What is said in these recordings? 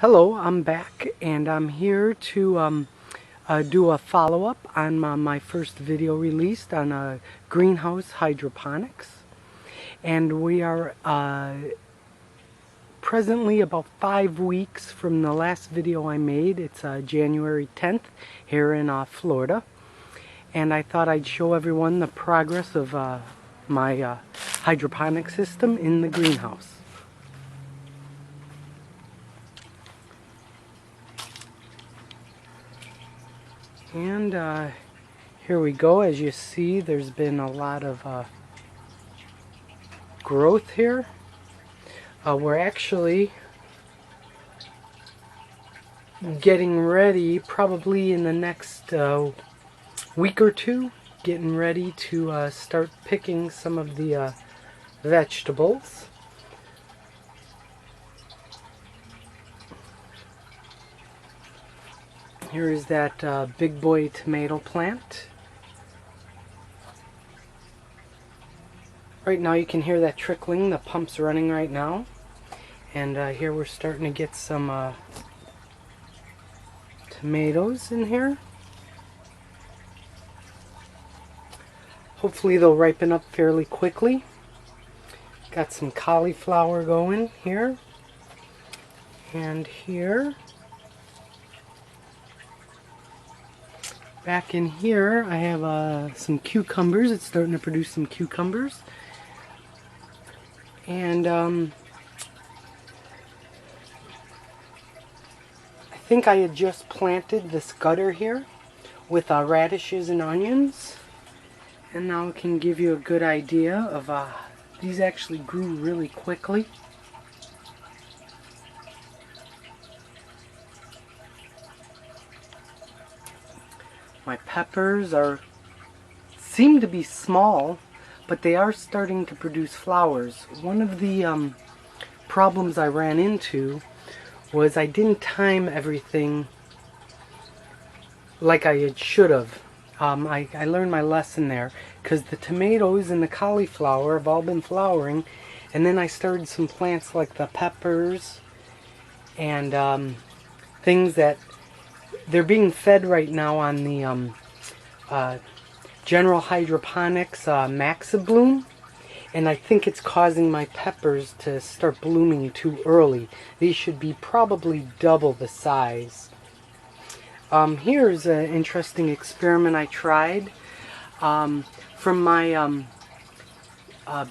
Hello, I'm back and I'm here to do a follow-up on my first video released on Greenhouse Hydroponics. And we are presently about 5 weeks from the last video I made. It's January 10th here in Florida. And I thought I'd show everyone the progress of my hydroponic system in the greenhouse. And here we go. As you see, there's been a lot of growth here. We're actually getting ready, probably in the next week or two, getting ready to start picking some of the vegetables. Here is that big boy tomato plant. Right now you can hear that trickling, the pump's running right now. And here we're starting to get some tomatoes in here. Hopefully they'll ripen up fairly quickly. Got some cauliflower going here. And here. Back in here I have some cucumbers. It's starting to produce some cucumbers. And I think I had just planted this gutter here with radishes and onions. And now I can give you a good idea of these actually grew really quickly. My peppers seem to be small, but they are starting to produce flowers. One of the problems I ran into was I didn't time everything like I should have. I learned my lesson there, because the tomatoes and the cauliflower have all been flowering, and then I started some plants like the peppers and things that they're being fed right now on the General Hydroponics Maxi Bloom, and I think it's causing my peppers to start blooming too early. These should be probably double the size. Here's an interesting experiment I tried from my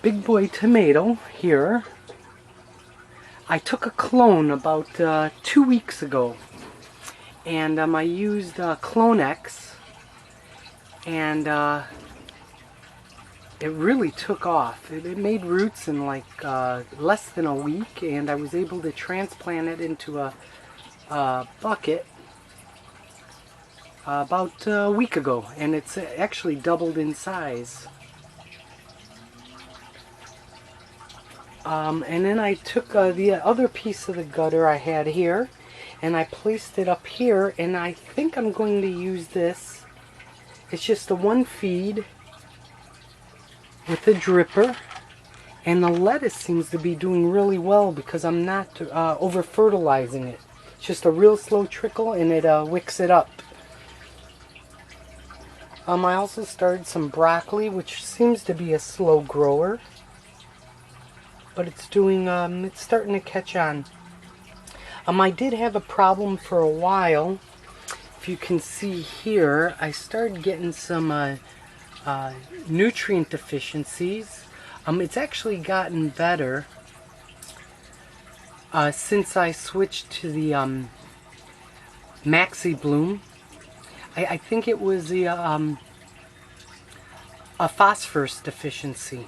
big boy tomato here. I took a clone about 2 weeks ago. And I used Clone-X, and it really took off. It made roots in like less than a week, and I was able to transplant it into a bucket about a week ago, and it's actually doubled in size. And then I took the other piece of the gutter I had here, and I placed it up here, and I think I'm going to use this. It's just a one feed with a dripper, and the lettuce seems to be doing really well because I'm not over fertilizing it. It's just a real slow trickle, and it wicks it up. I also started some broccoli, which seems to be a slow grower, but it's doing it's starting to catch on. I did have a problem for a while. If you can see here, I started getting some nutrient deficiencies. It's actually gotten better since I switched to the Maxi Bloom. I think it was a phosphorus deficiency.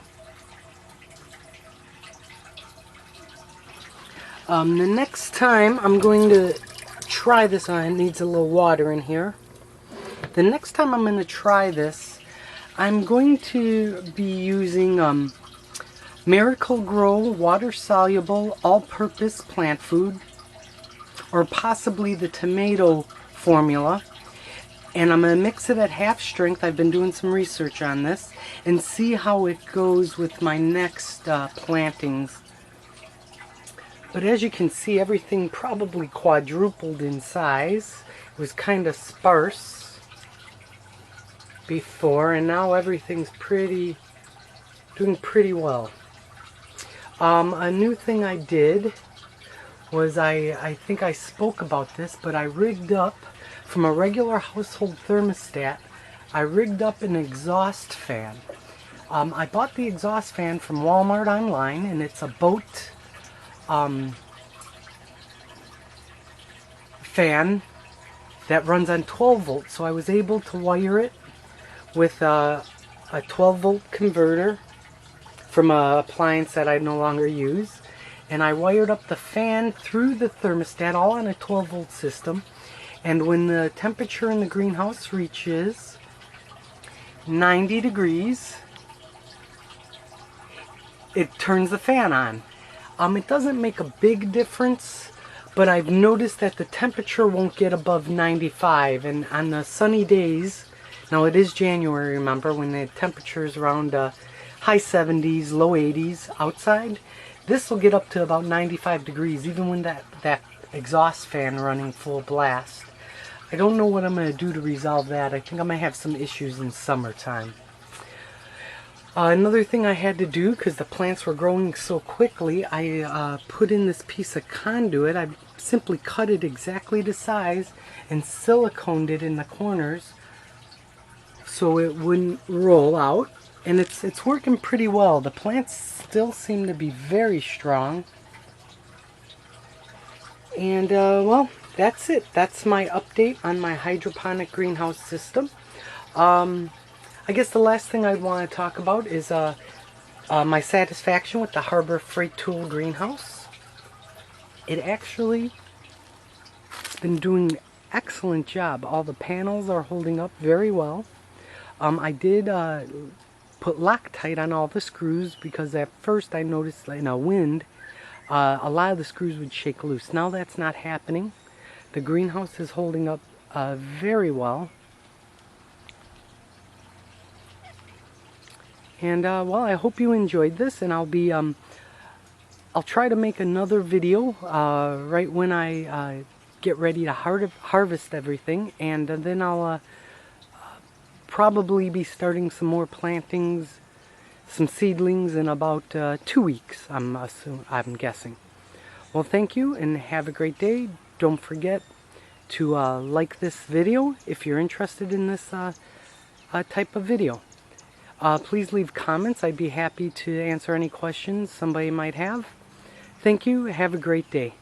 The next time I'm going to try this on, it needs a little water in here. The next time I'm going to try this, I'm going to be using Miracle Grow water soluble all-purpose plant food, or possibly the tomato formula. And I'm going to mix it at half strength. I've been doing some research on this, and see how it goes with my next plantings. But as you can see, everything probably quadrupled in size. It was kind of sparse before, and now everything's doing pretty well. A new thing I did was I think I spoke about this, but I rigged up from a regular household thermostat. I rigged up an exhaust fan. I bought the exhaust fan from Walmart online, and it's a boat fan that runs on 12 volts. So I was able to wire it with a 12 volt converter from an appliance that I no longer use. And I wired up the fan through the thermostat, all on a 12 volt system. And when the temperature in the greenhouse reaches 90 degrees, it turns the fan on. It doesn't make a big difference, but I've noticed that the temperature won't get above 95. And on the sunny days, now it is January, remember, when the temperature is around high 70s, low 80s outside, this will get up to about 95 degrees, even when that exhaust fan running full blast. I don't know what I'm going to do to resolve that. I think I might have some issues in summertime. Another thing I had to do, because the plants were growing so quickly, I put in this piece of conduit. I simply cut it exactly to size and siliconed it in the corners so it wouldn't roll out. And it's working pretty well. The plants still seem to be very strong. And well, that's it. That's my update on my hydroponic greenhouse system. I guess the last thing I'd want to talk about is my satisfaction with the Harbor Freight Tool greenhouse. It actually has been doing an excellent job. All the panels are holding up very well. I did put Loctite on all the screws because at first I noticed in a wind a lot of the screws would shake loose. Now that's not happening. The greenhouse is holding up very well. And well, I hope you enjoyed this, and I'll try to make another video right when I get ready to harvest everything, and then I'll probably be starting some more plantings, some seedlings in about 2 weeks, I'm guessing. Well, thank you and have a great day. Don't forget to like this video if you're interested in this type of video. Please leave comments. I'd be happy to answer any questions somebody might have. Thank you. Have a great day.